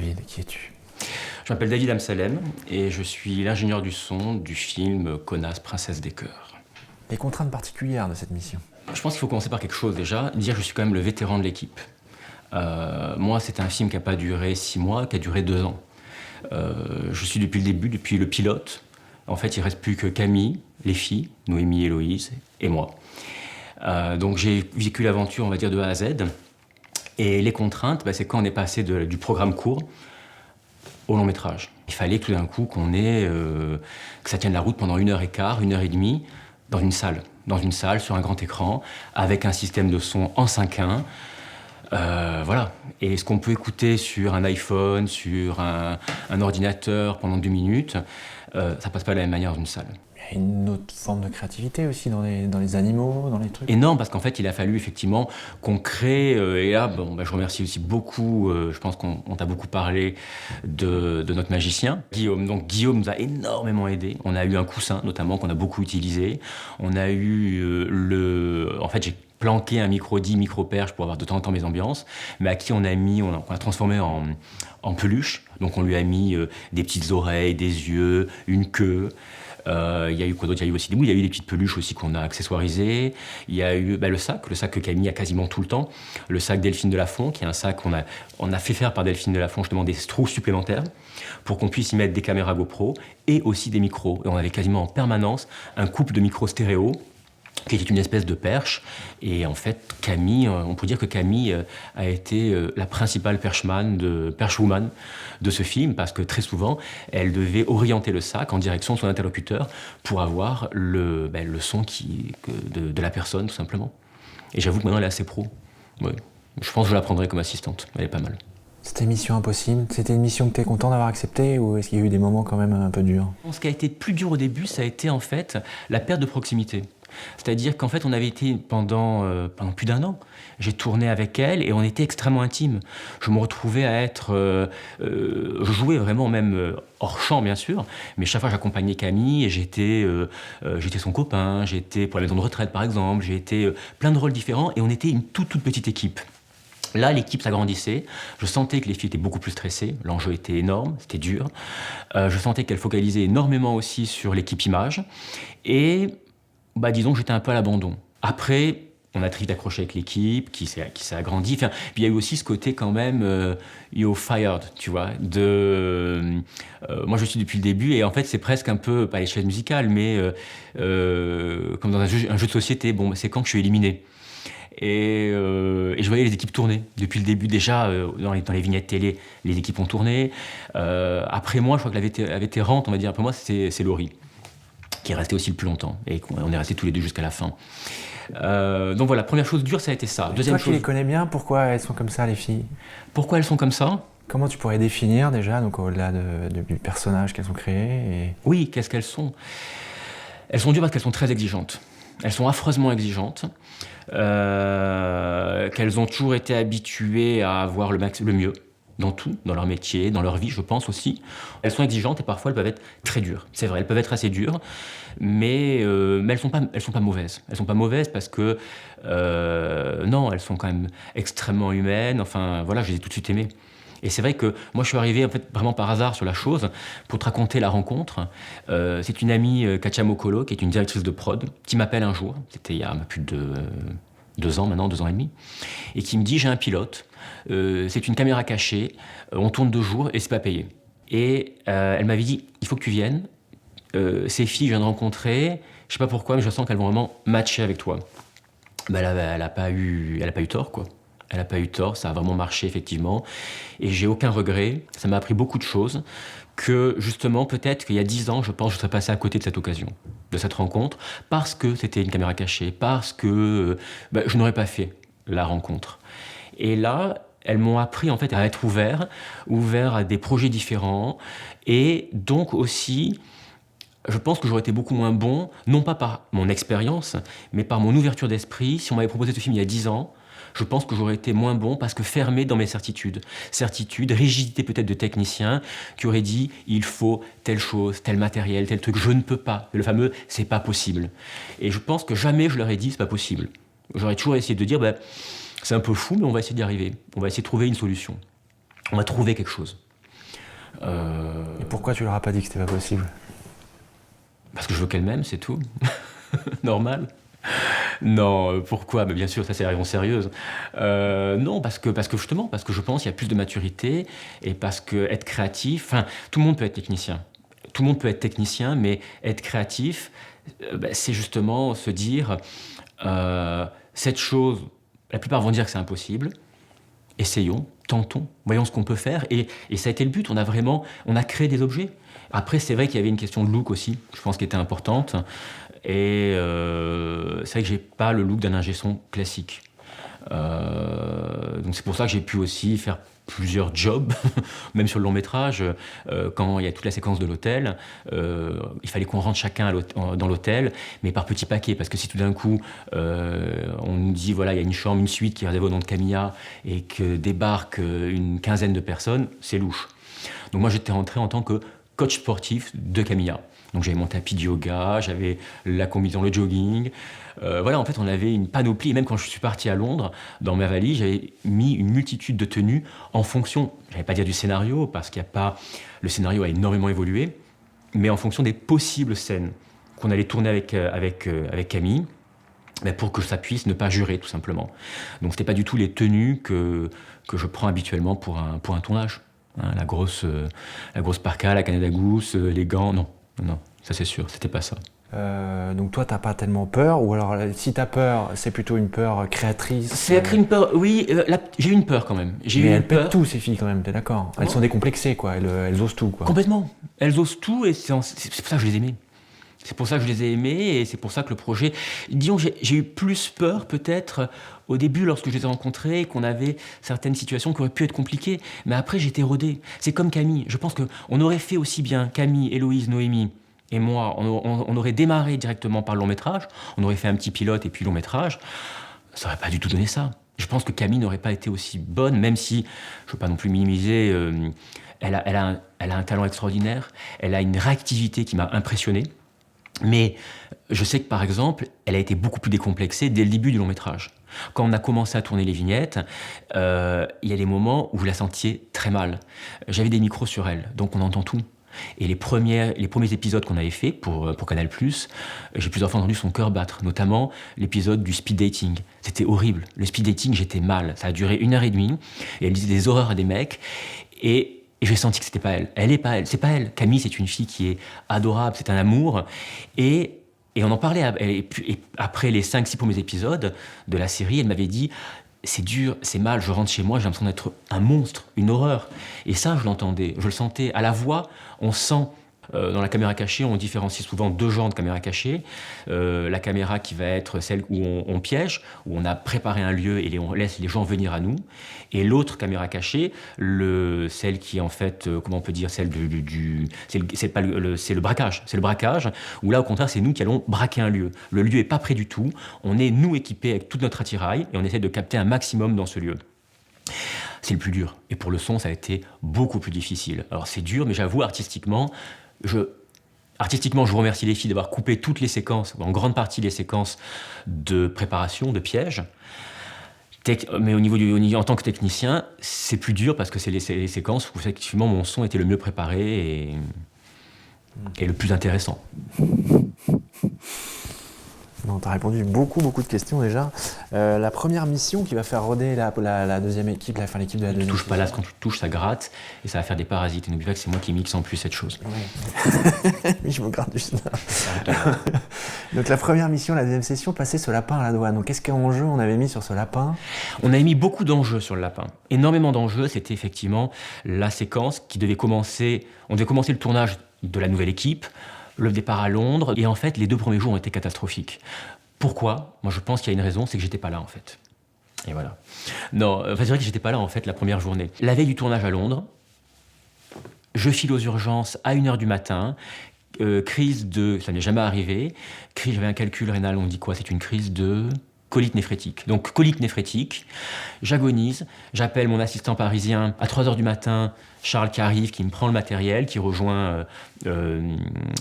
David, qui es-tu? Je m'appelle David Amsalem et je suis l'ingénieur du son du film Connasse, princesse des cœurs. Les contraintes particulières de cette mission? Je pense qu'il faut commencer par quelque chose déjà, dire que je suis quand même le vétéran de l'équipe. Moi, c'est un film qui n'a pas duré 6 mois, qui a duré 2 ans. Je suis depuis le début, depuis le pilote. En fait, il ne reste plus que Camille, les filles, Noémie, Héloïse et moi. Donc j'ai vécu l'aventure, on va dire, de A à Z. Et les contraintes, c'est quand on est passé du programme court au long métrage. Il fallait tout d'un coup que ça tienne la route pendant 1h15, 1h30, dans une salle, sur un grand écran, avec un système de son en 5.1. Voilà. Et ce qu'on peut écouter sur un iPhone, sur un ordinateur pendant 2 minutes, ça passe pas de la même manière dans une salle. Il y a une autre forme de créativité aussi dans les animaux, dans les trucs. Énorme, parce qu'en fait, il a fallu effectivement qu'on crée, et là, je remercie aussi beaucoup, je pense qu'on t'a beaucoup parlé de notre magicien, Guillaume. Donc Guillaume nous a énormément aidé. On a eu un coussin, notamment, qu'on a beaucoup utilisé. On a eu En fait, j'ai planqué un micro-dit, micro-perche pour avoir de temps en temps mes ambiances, mais à qui on a transformé en peluche. Donc on lui a mis des petites oreilles, des yeux, une queue. Il y a eu quoi d'autre? Il y a eu aussi des des petites peluches aussi qu'on a accessoirisées. Il y a eu le sac que Camille a quasiment tout le temps. Le sac Delphine Delafont, qui est un sac qu'on a fait faire par Delphine Delafont, justement des trous supplémentaires pour qu'on puisse y mettre des caméras GoPro et aussi des micros. Et on avait quasiment en permanence un couple de micros stéréo qui était une espèce de perche. Et en fait, Camille, on peut dire que Camille a été la principale perchwoman de ce film, parce que très souvent, elle devait orienter le sac en direction de son interlocuteur pour avoir le son de la personne, tout simplement. Et j'avoue que maintenant, elle est assez pro. Ouais. Je pense que je la prendrai comme assistante. Elle est pas mal. C'était Mission Impossible. C'était une mission que tu es content d'avoir acceptée, ou est-ce qu'il y a eu des moments quand même un peu durs? Ce qui a été plus dur au début, ça a été en fait la perte de proximité. C'est-à-dire qu'en fait, on avait été pendant plus d'1 an. J'ai tourné avec elle et on était extrêmement intimes. Je me retrouvais à être... je jouais vraiment même hors champ, bien sûr, mais chaque fois, j'accompagnais Camille et j'étais son copain, j'étais pour la maison de retraite, par exemple, j'ai été plein de rôles différents et on était une toute petite équipe. Là, l'équipe s'agrandissait. Je sentais que les filles étaient beaucoup plus stressées. L'enjeu était énorme, c'était dur. Je sentais qu'elles focalisaient énormément aussi sur l'équipe image. Et disons que j'étais un peu à l'abandon. Après, on a très vite accroché avec l'équipe, qui s'est agrandie. Enfin, puis il y a eu aussi ce côté quand même, you're fired, tu vois. Moi, je suis depuis le début, et en fait, c'est presque un peu, pas l'échelle musicale, mais comme dans un jeu de société. C'est quand que je suis éliminé. Et je voyais les équipes tourner. Depuis le début, déjà, dans les vignettes télé, les équipes ont tourné. Après moi, je crois que la vétérante, on va dire, après moi, c'est Laurie, qui est restée aussi le plus longtemps. Et on est restés tous les deux jusqu'à la fin. Donc voilà, première chose dure, ça a été ça. Deuxième chose... Toi qui les connais bien, pourquoi elles sont comme ça, les filles? Pourquoi elles sont comme ça? Comment tu pourrais définir déjà, donc au-delà du personnage qu'elles ont créé Oui, qu'est-ce qu'elles sont? Elles sont dures parce qu'elles sont très exigeantes. Elles sont affreusement exigeantes. Qu'elles ont toujours été habituées à avoir le mieux dans tout, dans leur métier, dans leur vie, je pense aussi. Elles sont exigeantes et parfois elles peuvent être très dures. C'est vrai, elles peuvent être assez dures, mais elles sont pas mauvaises. Elles sont pas mauvaises parce que non, elles sont quand même extrêmement humaines. Enfin voilà, je les ai tout de suite aimées. Et c'est vrai que moi, je suis arrivé en fait vraiment par hasard sur la chose pour te raconter la rencontre. C'est une amie, Katia Mokolo, qui est une directrice de prod, qui m'appelle un jour, c'était il y a plus de 2 ans maintenant, 2 ans et demi, et qui me dit: j'ai un pilote, c'est une caméra cachée, on tourne 2 jours et c'est pas payé. Et elle m'avait dit: il faut que tu viennes, ces filles, je viens de rencontrer, je sais pas pourquoi, mais je sens qu'elles vont vraiment matcher avec toi. Elle a pas eu tort, quoi. Elle n'a pas eu tort, ça a vraiment marché, effectivement. Et j'ai aucun regret. Ça m'a appris beaucoup de choses que, justement, peut-être qu'il y a 10 ans, je pense que je serais passé à côté de cette occasion, de cette rencontre, parce que c'était une caméra cachée, parce que je n'aurais pas fait la rencontre. Et là, elles m'ont appris, en fait, à être ouvert à des projets différents. Et donc aussi, je pense que j'aurais été beaucoup moins bon, non pas par mon expérience, mais par mon ouverture d'esprit. Si on m'avait proposé ce film il y a 10 ans, je pense que j'aurais été moins bon parce que fermé dans mes certitudes. Certitudes, rigidité peut-être de technicien qui aurait dit: il faut telle chose, tel matériel, tel truc, je ne peux pas. Le fameux « c'est pas possible ». Et je pense que jamais je leur ai dit « c'est pas possible ». J'aurais toujours essayé de dire c'est un peu fou, mais on va essayer d'y arriver. On va essayer de trouver une solution. On va trouver quelque chose. Et pourquoi tu leur as pas dit que c'était pas possible? Parce que je veux qu'elle m'aime, c'est tout. Normal. Non, pourquoi? Mais bien sûr, ça c'est la réponse sérieuse. Non, parce que justement, parce que je pense qu'il y a plus de maturité et parce que être créatif, enfin, tout le monde peut être technicien. Tout le monde peut être technicien, mais être créatif, c'est justement se dire cette chose, la plupart vont dire que c'est impossible. Essayons, tentons, voyons ce qu'on peut faire. Et ça a été le but, on a créé des objets. Après, c'est vrai qu'il y avait une question de look aussi, je pense, qui était importante. Et c'est vrai que j'ai pas le look d'un ingé son classique. Donc c'est pour ça que j'ai pu aussi faire plusieurs jobs, même sur le long métrage. Quand il y a toute la séquence de l'hôtel, il fallait qu'on rentre chacun dans l'hôtel, mais par petits paquets, parce que si tout d'un coup on nous dit voilà, il y a une chambre, une suite qui est réservée au nom de Camilla et que débarque une quinzaine de personnes, c'est louche. Donc moi j'étais rentré en tant que coach sportif de Camilla. Donc j'avais mon tapis de yoga, j'avais la combinaison, le jogging. Voilà, en fait, on avait une panoplie. Et même quand je suis parti à Londres, dans ma valise, j'avais mis une multitude de tenues en fonction, je n'allais pas dire du scénario, parce qu'il n'y a pas... Le scénario a énormément évolué, mais en fonction des possibles scènes qu'on allait tourner avec Camille, pour que ça puisse ne pas jurer, tout simplement. Donc c'était pas du tout les tenues que je prends habituellement pour un tournage. Hein, la grosse parka, la Canada Goose, les gants, non, ça c'est sûr, c'était pas ça. Donc toi, t'as pas tellement peur, ou alors si t'as peur, c'est plutôt une peur créatrice? C'est une peur, oui, j'ai eu une peur quand même. Mais elles pètent tout, ces filles, quand même, t'es d'accord? Elles sont décomplexées, quoi, elles osent tout, quoi. Complètement, elles osent tout, et c'est pour ça que je les aimais. C'est pour ça que je les ai aimées, et c'est pour ça que le projet... Disons que j'ai eu plus peur, peut-être, au début, lorsque je les ai rencontrés, qu'on avait certaines situations qui auraient pu être compliquées. Mais après, j'étais rodé. C'est comme Camille. Je pense qu'on aurait fait aussi bien Camille, Héloïse, Noémie et moi. On aurait démarré directement par le long-métrage. On aurait fait un petit pilote et puis long-métrage. Ça n'aurait pas du tout donné ça. Je pense que Camille n'aurait pas été aussi bonne, même si, je ne veux pas non plus minimiser, elle a un talent extraordinaire. Elle a une réactivité qui m'a impressionné. Mais je sais que, par exemple, elle a été beaucoup plus décomplexée dès le début du long-métrage. Quand on a commencé à tourner les vignettes, il y a des moments où vous la sentiez très mal. J'avais des micros sur elle, donc on entend tout. Et les premiers épisodes qu'on avait faits pour Canal+, j'ai plusieurs fois entendu son cœur battre, notamment l'épisode du speed dating. C'était horrible. Le speed dating, j'étais mal. Ça a duré 1h30, et elle disait des horreurs à des mecs, et j'ai senti que c'était pas elle. Elle est pas elle. C'est pas elle. Camille, c'est une fille qui est adorable, c'est un amour. Et on en parlait. Et après les 5-6 premiers épisodes de la série, elle m'avait dit c'est dur, c'est mal, je rentre chez moi, j'ai l'impression d'être un monstre, une horreur. Et ça, je l'entendais, je le sentais. À la voix, on sent... dans la caméra cachée, on différencie souvent deux genres de caméra cachée. La caméra qui va être celle où on piège, où on a préparé un lieu et on laisse les gens venir à nous. Et l'autre caméra cachée, celle qui est en fait, comment on peut dire, celle c'est le braquage. C'est le braquage, où là au contraire c'est nous qui allons braquer un lieu. Le lieu est pas prêt du tout, on est nous équipés avec tout notre attirail et on essaie de capter un maximum dans ce lieu. C'est le plus dur. Et pour le son, ça a été beaucoup plus difficile. Alors c'est dur, mais j'avoue, artistiquement, je vous remercie les filles d'avoir coupé toutes les séquences, en grande partie les séquences de préparation, de piège. Mais en tant que technicien, c'est plus dur parce que c'est les séquences où effectivement mon son était le mieux préparé et le plus intéressant. Non, t'as répondu beaucoup de questions déjà. La première mission qui va faire roder la deuxième équipe, l'équipe de la deuxième. Tu touches pas là, quand tu touches, ça gratte et ça va faire des parasites. Et n'oublie pas que c'est moi qui mixe en plus cette chose. Ouais. Oui, je me gratte juste là. Donc la première mission, la deuxième session, passer ce lapin à la douane. Donc qu'est-ce qu'enjeu on avait mis sur ce lapin? On avait mis beaucoup d'enjeux sur le lapin. Énormément d'enjeux. C'était effectivement la séquence qui devait commencer. On devait commencer le tournage de la nouvelle équipe. Le départ à Londres, et en fait, les 2 premiers jours ont été catastrophiques. Pourquoi? Moi, je pense qu'il y a une raison, c'est que j'étais pas là, en fait. Et voilà. Non, c'est vrai que j'étais pas là, en fait, la première journée. La veille du tournage à Londres, je file aux urgences à 1h du matin, crise de... Ça n'est jamais arrivé. J'avais un calcul rénal, on dit quoi? C'est une crise de... colite néphrétique. Donc, colite néphrétique, j'agonise, j'appelle mon assistant parisien à 3h du matin, Charles qui arrive, qui me prend le matériel, qui rejoint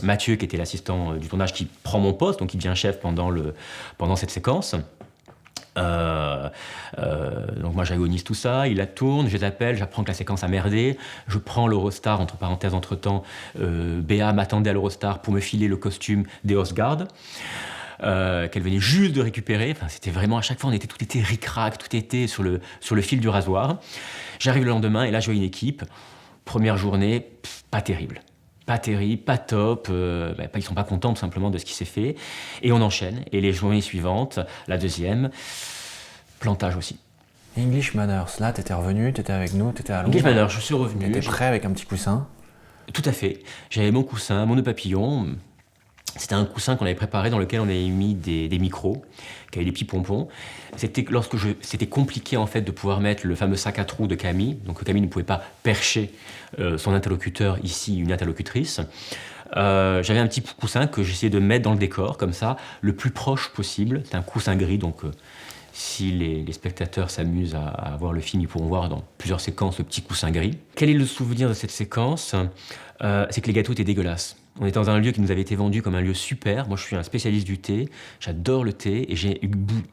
Mathieu, qui était l'assistant du tournage, qui prend mon poste, donc il devient chef pendant cette séquence. Donc moi j'agonise tout ça, il la tourne, je les appelle, j'apprends que la séquence a merdé, je prends l'Eurostar, entre parenthèses, entre-temps, Béa m'attendait à l'Eurostar pour me filer le costume des Osgard, qu'elle venait juste de récupérer. Enfin, c'était vraiment, à chaque fois, tout était ric-rac, tout était sur le fil du rasoir. J'arrive le lendemain et là je vois une équipe, première journée, pas terrible. Pas terrible, pas top, ils sont pas contents tout simplement de ce qui s'est fait. Et on enchaîne. Et les journées suivantes, la deuxième, plantage aussi. English Manners, là t'étais revenu, t'étais avec nous, t'étais à Londres. English Manners, je suis revenu. T'étais prêt avec un petit coussin. Tout à fait. J'avais mon coussin, mon nœud papillon. C'était un coussin qu'on avait préparé dans lequel on avait mis des micros, qui avaient des petits pompons. C'était compliqué en fait de pouvoir mettre le fameux sac à trous de Camille. Donc Camille ne pouvait pas percher son interlocuteur, ici une interlocutrice. J'avais un petit coussin que j'essayais de mettre dans le décor, comme ça, le plus proche possible. C'est un coussin gris, donc si les spectateurs s'amusent à voir le film, ils pourront voir dans plusieurs séquences le petit coussin gris. Quel est le souvenir de cette séquence ? C'est que les gâteaux étaient dégueulasses. On était dans un lieu qui nous avait été vendu comme un lieu super. Moi, je suis un spécialiste du thé. J'adore le thé et j'ai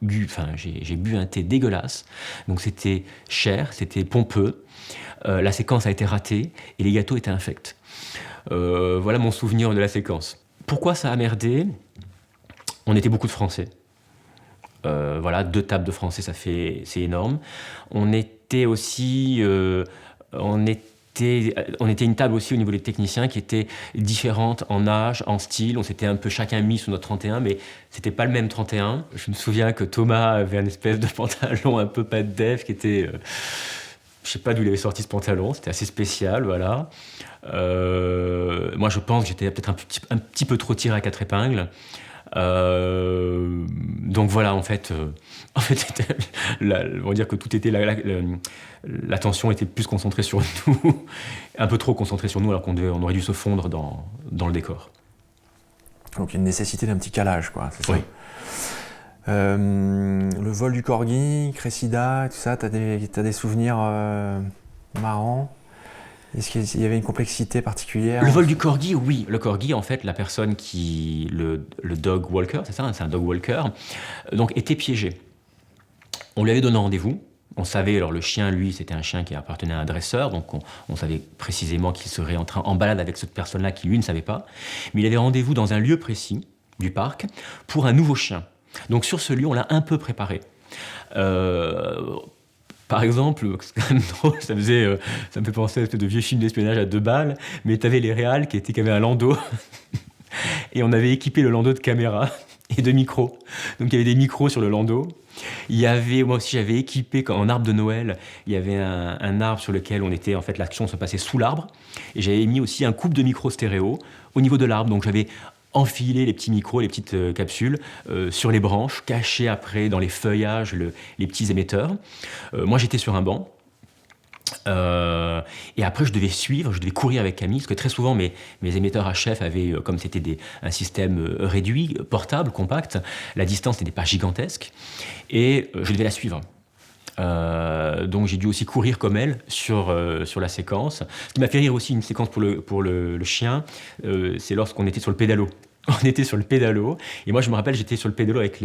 bu un thé dégueulasse. Donc, c'était cher, c'était pompeux. La séquence a été ratée et les gâteaux étaient infects. Voilà mon souvenir de la séquence. Pourquoi ça a merdé ? On était beaucoup de Français. 2 tables de Français, c'est énorme. On était aussi... on était une table aussi au niveau des techniciens qui était différente en âge, en style. On s'était un peu chacun mis sous notre 31, mais c'était pas le même 31. Je me souviens que Thomas avait un espèce de pantalon un peu pas de def qui était... je sais pas d'où il avait sorti ce pantalon, c'était assez spécial, voilà. Moi, je pense que j'étais peut-être un petit peu trop tiré à 4 épingles. Donc voilà, en fait on va dire que tout était l'attention était plus concentrée sur nous, un peu trop concentrée sur nous, alors on aurait dû se fondre dans le décor. Donc une nécessité d'un petit calage, quoi, c'est ça. Oui. Le vol du Corgi, Cressida, tout ça, t'as des souvenirs marrants? Est-ce qu'il y avait une complexité particulière? Le vol du Corgi, oui. Le Corgi, en fait, la personne le dog walker, c'est ça, c'est un dog walker, donc était piégé. On lui avait donné rendez-vous. On savait, alors le chien, lui, c'était un chien qui appartenait à un dresseur, donc on savait précisément qu'il serait en balade avec cette personne-là qui, lui, ne savait pas. Mais il avait rendez-vous dans un lieu précis du parc pour un nouveau chien. Donc sur ce lieu, on l'a un peu préparé. Par exemple, c'est quand même drôle, ça me fait penser à une espèce de vieux film d'espionnage à 2 balles, mais t'avais les réals qui avaient un landau, et on avait équipé le landau de caméras et de micros. Donc il y avait des micros sur le landau. Moi aussi j'avais équipé, en arbre de Noël, il y avait un arbre sur lequel l'action se passait sous l'arbre, et j'avais mis aussi un couple de micros stéréo au niveau de l'arbre, donc j'avais enfiler les petits micros, les petites capsules sur les branches, cachées après dans les feuillages, les petits émetteurs. Moi, j'étais sur un banc. Et après, je devais courir avec Camille, parce que très souvent, mes émetteurs HF avaient, comme c'était un système réduit, portable, compact, la distance n'était pas gigantesque, et je devais la suivre. Donc j'ai dû aussi courir comme elle sur la séquence. Ce qui m'a fait rire aussi, une séquence pour le chien, c'est lorsqu'on était sur le pédalo. On était sur le pédalo, et moi je me rappelle, j'étais sur le pédalo avec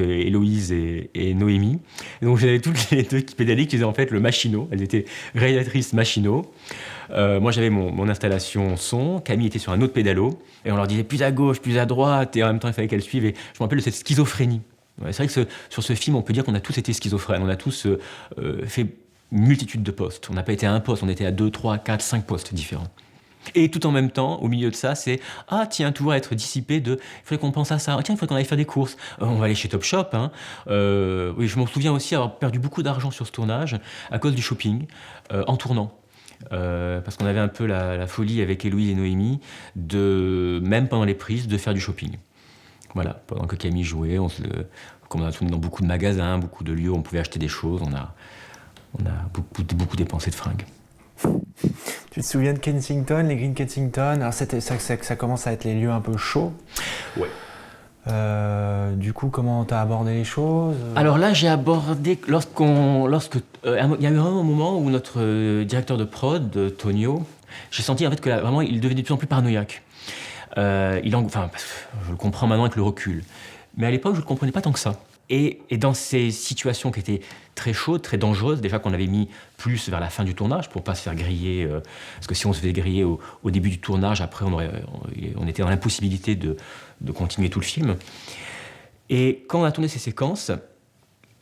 Héloïse et Noémie. Et donc j'avais toutes les 2 qui pédalaient, qui faisaient en fait le machino. Elles étaient réalisatrices machino. Moi j'avais mon installation son, Camille était sur un autre pédalo, et on leur disait plus à gauche, plus à droite, et en même temps il fallait qu'elles suivent. Et je me rappelle de cette schizophrénie. Ouais, c'est vrai que sur ce film, on peut dire qu'on a tous été schizophrènes, on a tous fait une multitude de postes. On n'a pas été à un poste, on était à 2, 3, 4, 5 postes différents. Et tout en même temps, au milieu de ça, c'est « Ah, tiens, toujours être dissipé de « Il faudrait qu'on pense à ça. Tiens, il faudrait qu'on aille faire des courses. On va aller chez Topshop. Hein. » Oui, je me souviens aussi avoir perdu beaucoup d'argent sur ce tournage à cause du shopping, en tournant. Parce qu'on avait un peu la folie avec Héloïse et Noémie, même pendant les prises, de faire du shopping. Voilà, pendant que Camille jouait, comme on a tourné dans beaucoup de magasins, beaucoup de lieux où on pouvait acheter des choses, on a beaucoup dépensé de fringues. Tu te souviens de Kensington, les Green Kensington? Alors ça commence à être les lieux un peu chauds. Ouais. Du coup, comment t'as abordé les choses? Alors là, j'ai abordé il y a eu un moment où notre directeur de prod, Tonio, j'ai senti en fait que vraiment il devenait de plus en plus paranoïaque. Je le comprends maintenant avec le recul, mais à l'époque je le comprenais pas tant que ça. Et dans ces situations qui étaient très chaudes, très dangereuses, déjà qu'on avait mis plus vers la fin du tournage pour pas se faire griller, parce que si on se faisait griller au début du tournage, après on était dans l'impossibilité de continuer tout le film. Et quand on a tourné ces séquences,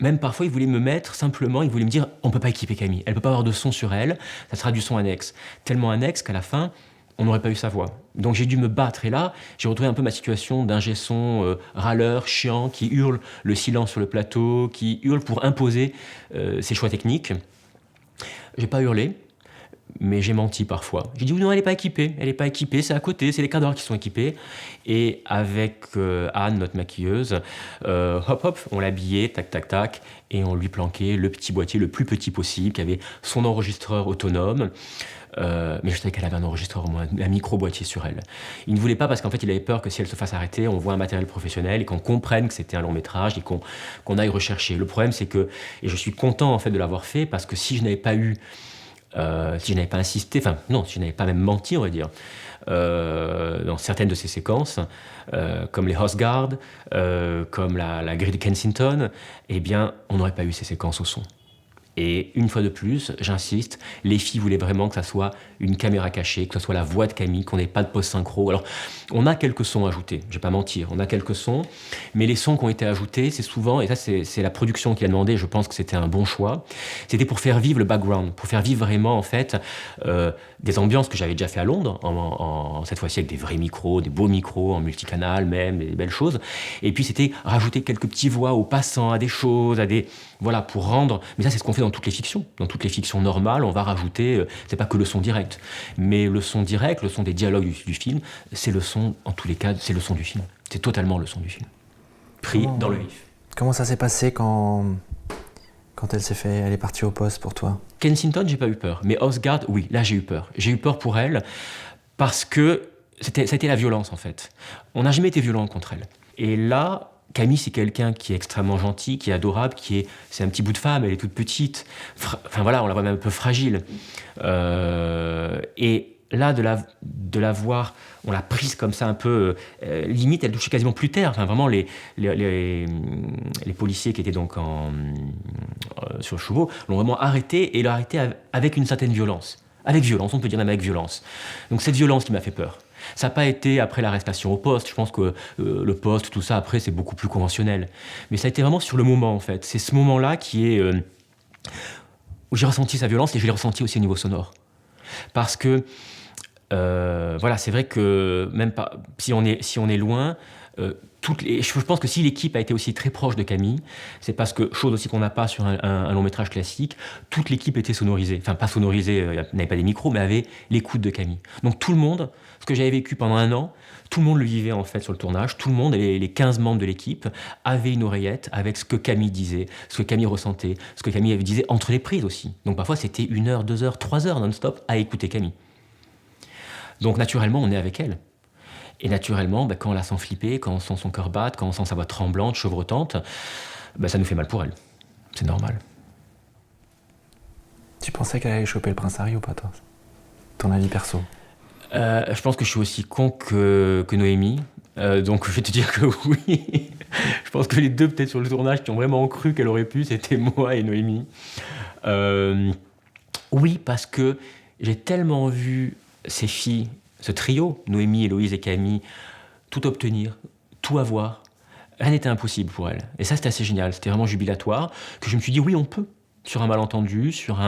même parfois il voulait me mettre simplement, il voulait me dire on peut pas équiper Camille, elle peut pas avoir de son sur elle, ça sera du son annexe. Tellement annexe qu'à la fin, on n'aurait pas eu sa voix. Donc j'ai dû me battre, et là, j'ai retrouvé un peu ma situation d'ingé son râleur, chiant, qui hurle le silence sur le plateau, qui hurle pour imposer ses choix techniques. J'ai pas hurlé, mais j'ai menti parfois. J'ai dit non, elle est pas équipée, c'est à côté, c'est les cadres qui sont équipés. Et avec Anne, notre maquilleuse, hop hop, on l'habillait, tac tac tac, et on lui planquait le petit boîtier le plus petit possible, qui avait son enregistreur autonome. Mais je savais qu'elle avait un enregistreur, au moins un micro-boîtier sur elle. Il ne voulait pas parce qu'en fait, il avait peur que si elle se fasse arrêter, on voit un matériel professionnel et qu'on comprenne que c'était un long métrage et qu'on aille rechercher. Le problème, c'est que, et je suis content en fait de l'avoir fait, parce que si je n'avais pas insisté, enfin non, si je n'avais pas même menti, on va dire, dans certaines de ces séquences, comme les Horse Guards, comme la grille de Kensington, eh bien, on n'aurait pas eu ces séquences au son. Et une fois de plus, j'insiste, les filles voulaient vraiment que ça soit une caméra cachée, que ce soit la voix de Camille, qu'on n'ait pas de post-synchro. Alors, on a quelques sons ajoutés, je vais pas mentir, on a quelques sons, mais les sons qui ont été ajoutés, c'est souvent, et ça c'est la production qui a demandé, je pense que c'était un bon choix, c'était pour faire vivre le background, pour faire vivre vraiment en fait des ambiances que j'avais déjà fait à Londres, cette fois-ci avec des vrais micros, des beaux micros, en multicanal même, des belles choses. Et puis c'était rajouter quelques petites voix aux passants, à des choses, voilà, pour rendre... Mais ça, c'est ce qu'on fait dans toutes les fictions. Dans toutes les fictions normales, on va rajouter... c'est pas que le son direct. Mais le son direct, le son des dialogues du film, c'est le son, en tous les cas, c'est le son du film. C'est totalement le son du film. Pris dans le vif. Comment ça s'est passé quand elle est partie au poste pour toi? Kensington, j'ai pas eu peur. Mais Osgard, oui, là, j'ai eu peur. J'ai eu peur pour elle parce que ça a été la violence, en fait. On n'a jamais été violent contre elle. Et là... Camille, c'est quelqu'un qui est extrêmement gentil, qui est adorable, c'est un petit bout de femme, elle est toute petite. Enfin voilà, on la voit même un peu fragile. Et là, de la voir, on l'a prise comme ça un peu, limite, elle touchait quasiment plus terre. Enfin vraiment, les policiers qui étaient donc sur le chevaux l'ont vraiment arrêté, et l'ont arrêté avec une certaine violence. Avec violence, on peut dire même avec violence. Donc cette violence qui m'a fait peur. Ça n'a pas été après l'arrestation au poste. Je pense que le poste, tout ça, après, c'est beaucoup plus conventionnel. Mais ça a été vraiment sur le moment, en fait. C'est ce moment-là où j'ai ressenti sa violence, et je l'ai ressenti aussi au niveau sonore. Parce que, voilà, c'est vrai que même pas, si on est loin, je pense que si l'équipe a été aussi très proche de Camille, c'est parce que, chose aussi qu'on n'a pas sur un long métrage classique, toute l'équipe était sonorisée. Enfin, pas sonorisée, n'avait pas des micros, mais avait l'écoute de Camille. Donc tout le monde, ce que j'avais vécu pendant 1 an, tout le monde le vivait en fait sur le tournage. Tout le monde, les 15 membres de l'équipe, avaient une oreillette avec ce que Camille disait, ce que Camille ressentait, ce que Camille disait entre les prises aussi. Donc parfois c'était 1 heure, 2 heures, 3 heures non-stop à écouter Camille. Donc naturellement, on est avec elle. Et naturellement, quand on la sent flipper, quand on sent son cœur battre, quand on sent sa voix tremblante, chevrotante, ça nous fait mal pour elle. C'est normal. Tu pensais qu'elle allait choper le prince Harry ou pas, toi? Ton avis perso? Je pense que je suis aussi con que Noémie. Donc je vais te dire que oui. Je pense que les deux, peut-être sur le tournage, qui ont vraiment cru qu'elle aurait pu, c'était moi et Noémie. Oui, parce que j'ai tellement vu ces filles, ce trio, Noémie, Héloïse et Camille, tout obtenir, tout avoir. Rien n'était impossible pour elles. Et ça, c'était assez génial. C'était vraiment jubilatoire, que je me suis dit, oui, on peut. Sur un malentendu, sur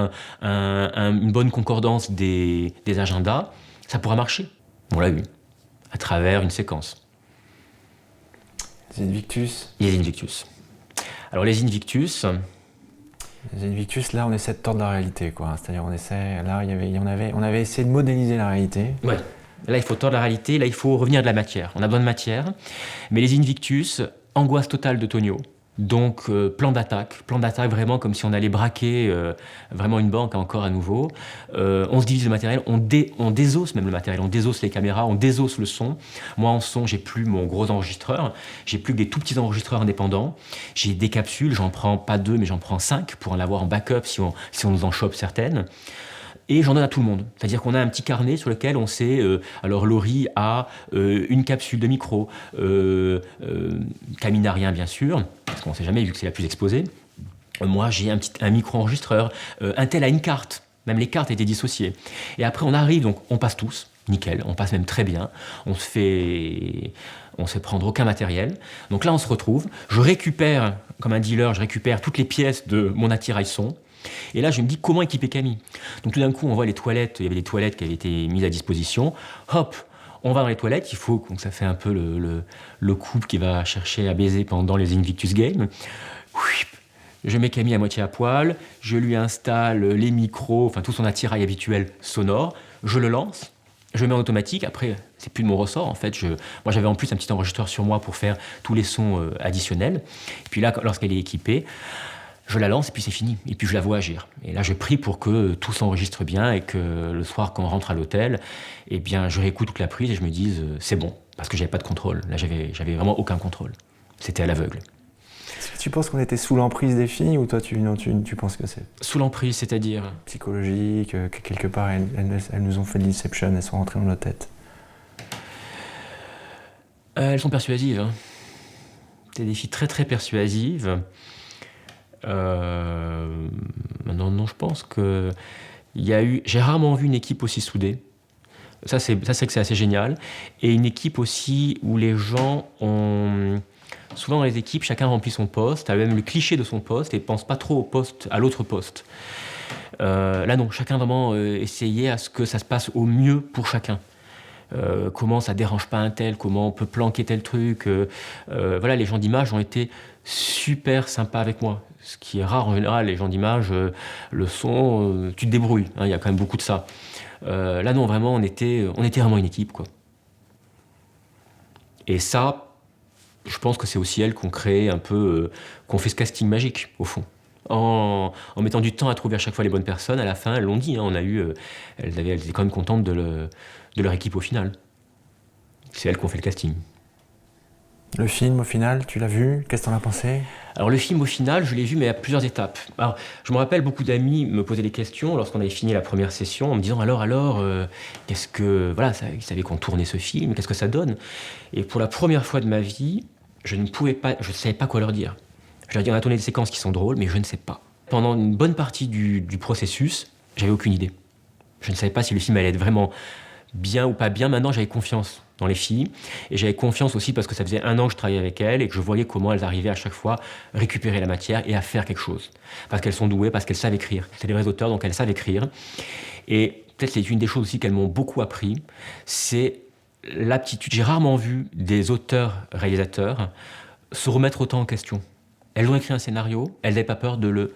une bonne concordance des agendas, ça pourra marcher. On l'a vu, à travers une séquence. Les Invictus. Les Invictus. Alors, les Invictus... Les Invictus, là, on essaie de tordre la réalité, quoi. C'est-à-dire, on avait essayé de modéliser la réalité. Ouais. Là, il faut tordre la réalité. Là, il faut revenir de la matière. On a besoin de matière. Mais les Invictus, angoisse totale de Tonio. Donc, plan d'attaque vraiment comme si on allait braquer vraiment une banque encore à nouveau. On se divise le matériel, on désosse même le matériel, on désosse les caméras, on désosse le son. Moi, en son, j'ai plus mon gros enregistreur, j'ai plus que des tout petits enregistreurs indépendants. J'ai des capsules, j'en prends pas 2, mais j'en prends 5 pour en avoir en backup si on nous en chope certaines. Et j'en donne à tout le monde. C'est-à-dire qu'on a un petit carnet sur lequel on sait, alors Laurie a une capsule de micro, Camille n'a rien bien sûr, parce qu'on ne sait jamais vu que c'est la plus exposée. Moi j'ai un micro-enregistreur, un tel a une carte, même les cartes étaient dissociées. Et après on arrive, donc on passe tous, nickel, on passe même très bien, on se fait prendre aucun matériel. Donc là on se retrouve, je récupère, comme un dealer, je récupère toutes les pièces de mon attirail son. Et là, je me dis comment équiper Camille. Donc tout d'un coup, on voit les toilettes, il y avait des toilettes qui avaient été mises à disposition. Hop, on va dans les toilettes, il faut, donc ça fait un peu le couple qui va chercher à baiser pendant les Invictus Games. Je mets Camille à moitié à poil, je lui installe les micros, enfin tout son attirail habituel sonore, je le lance, je le mets en automatique, après c'est plus de mon ressort en fait, moi j'avais en plus un petit enregistreur sur moi pour faire tous les sons additionnels, et puis là lorsqu'elle est équipée, je la lance et puis c'est fini. Et puis je la vois agir. Et là, je prie pour que tout s'enregistre bien et que le soir, quand on rentre à l'hôtel, eh bien, je réécoute toute la prise et je me dise c'est bon, parce que j'avais pas de contrôle. Là, j'avais vraiment aucun contrôle. C'était à l'aveugle. Est-ce que tu penses qu'on était sous l'emprise des filles ou toi, tu penses que c'est sous l'emprise, c'est-à-dire psychologique, que quelque part, elles nous ont fait de l'inception, elles sont rentrées dans nos têtes? Elles sont persuasives. Hein. C'est des filles très, très persuasives. Non, je pense que j'ai rarement vu une équipe aussi soudée. Ça c'est que c'est assez génial. Et une équipe aussi où les gens ont... Souvent dans les équipes, chacun remplit son poste, a même le cliché de son poste et pense pas trop au poste, à l'autre poste. Là non, chacun vraiment essayait à ce que ça se passe au mieux pour chacun. Comment ça dérange pas un tel, comment on peut planquer tel truc. Voilà, les gens d'image ont été super sympas avec moi. Ce qui est rare en général, les gens d'image, le son, tu te débrouilles, hein, y a quand même beaucoup de ça. Là non, vraiment, on était vraiment une équipe, quoi. Et ça, je pense que c'est aussi elles qu'on crée un peu, qu'on fait ce casting magique, au fond. En mettant du temps à trouver à chaque fois les bonnes personnes, à la fin, elles l'ont dit, hein, elles étaient quand même contentes de leur équipe au final. C'est elles qui ont fait le casting. Le film, au final, tu l'as vu? Qu'est-ce que t'en as pensé? Alors le film, au final, je l'ai vu, mais à plusieurs étapes. Alors, je me rappelle, beaucoup d'amis me posaient des questions lorsqu'on avait fini la première session, en me disant alors, qu'est-ce que... Voilà, ils savaient qu'on tournait ce film, qu'est-ce que ça donne? Et pour la première fois de ma vie, je ne savais pas quoi leur dire. Je leur dis, on a tourné des séquences qui sont drôles, mais je ne sais pas. Pendant une bonne partie du processus, j'avais aucune idée. Je ne savais pas si le film allait être vraiment bien ou pas bien. Maintenant, j'avais confiance dans les filles. Et j'avais confiance aussi parce que ça faisait 1 an que je travaillais avec elles et que je voyais comment elles arrivaient à chaque fois à récupérer la matière et à faire quelque chose. Parce qu'elles sont douées, parce qu'elles savent écrire. C'est des vrais auteurs, donc elles savent écrire. Et peut-être c'est une des choses aussi qu'elles m'ont beaucoup appris, c'est l'aptitude. J'ai rarement vu des auteurs-réalisateurs se remettre autant en question. Elles ont écrit un scénario, elles n'avaient pas peur de le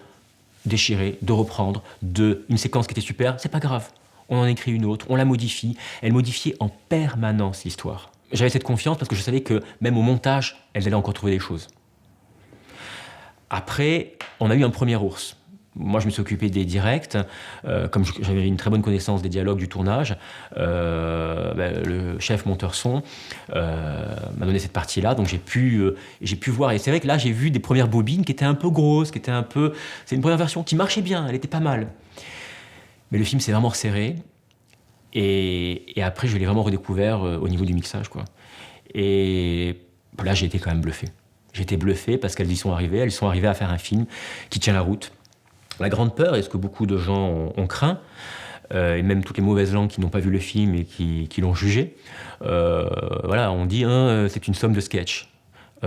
déchirer, de reprendre, une séquence qui était super, c'est pas grave. On en écrit une autre, on la modifie. Elle modifiait en permanence l'histoire. J'avais cette confiance parce que je savais que même au montage, elles allaient encore trouver des choses. Après, on a eu un premier ours. Moi, je me suis occupé des directs. Comme j'avais une très bonne connaissance des dialogues du tournage, le chef monteur son m'a donné cette partie-là, donc j'ai pu voir. Et c'est vrai que là, j'ai vu des premières bobines qui étaient un peu grosses, c'est une première version qui marchait bien, elle était pas mal. Mais le film s'est vraiment resserré. Et après, je l'ai vraiment redécouvert au niveau du mixage, quoi. Et là, j'ai été quand même bluffé. J'étais bluffé parce qu'elles y sont arrivées. Elles sont arrivées à faire un film qui tient la route. La grande peur, et ce que beaucoup de gens ont craint, et même toutes les mauvaises langues qui n'ont pas vu le film et qui l'ont jugé, voilà, on dit c'est une somme de sketch.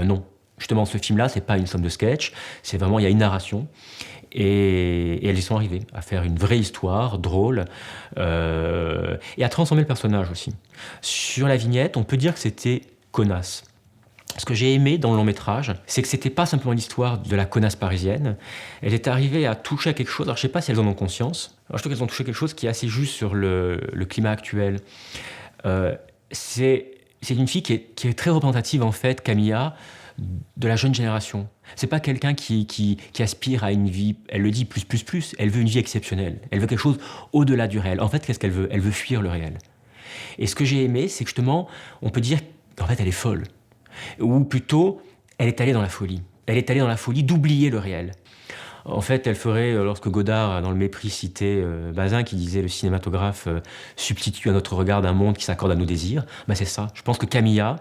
Non. Justement, ce film-là, c'est pas une somme de sketch. C'est vraiment, il y a une narration. Et elles y sont arrivées à faire une vraie histoire, drôle, et à transformer le personnage aussi. Sur la vignette, on peut dire que c'était connasse. Ce que j'ai aimé dans le long métrage, c'est que c'était pas simplement l'histoire de la connasse parisienne. Elle est arrivée à toucher à quelque chose. Alors je sais pas si elles en ont conscience. Alors je trouve qu'elles ont touché quelque chose qui est assez juste sur le climat actuel. C'est une fille qui est très représentative en fait, Camilla, de la jeune génération. C'est pas quelqu'un qui aspire à une vie, elle le dit, plus. Elle veut une vie exceptionnelle. Elle veut quelque chose au-delà du réel. En fait, qu'est-ce qu'elle veut? Elle veut fuir le réel. Et ce que j'ai aimé, c'est que justement, on peut dire qu'en fait, elle est folle. Ou plutôt, elle est allée dans la folie. Elle est allée dans la folie d'oublier le réel. En fait, elle ferait, lorsque Godard, dans Le Mépris, citait Bazin, qui disait le cinématographe substitue à notre regard un monde qui s'accorde à nos désirs, c'est ça. Je pense que Camilla,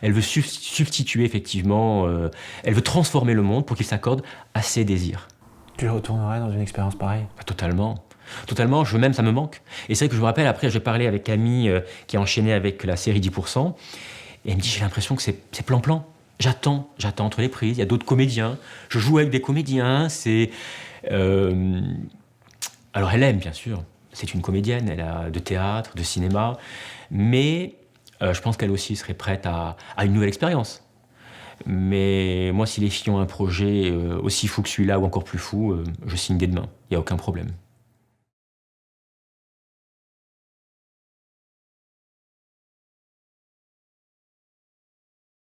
elle veut substituer effectivement, elle veut transformer le monde pour qu'il s'accorde à ses désirs. Tu le retournerais dans une expérience pareille? Totalement. Totalement, ça me manque. Et c'est vrai que je me rappelle, après, j'ai parlé avec Camille, qui a enchaîné avec la série 10%, et elle me dit, j'ai l'impression que c'est plan-plan. J'attends entre les prises, il y a d'autres comédiens, je joue avec des comédiens, Alors elle aime, bien sûr, c'est une comédienne, elle a de théâtre, de cinéma, mais je pense qu'elle aussi serait prête à une nouvelle expérience. Mais moi, si les filles ont un projet aussi fou que celui-là, ou encore plus fou, je signe dès demain, il n'y a aucun problème.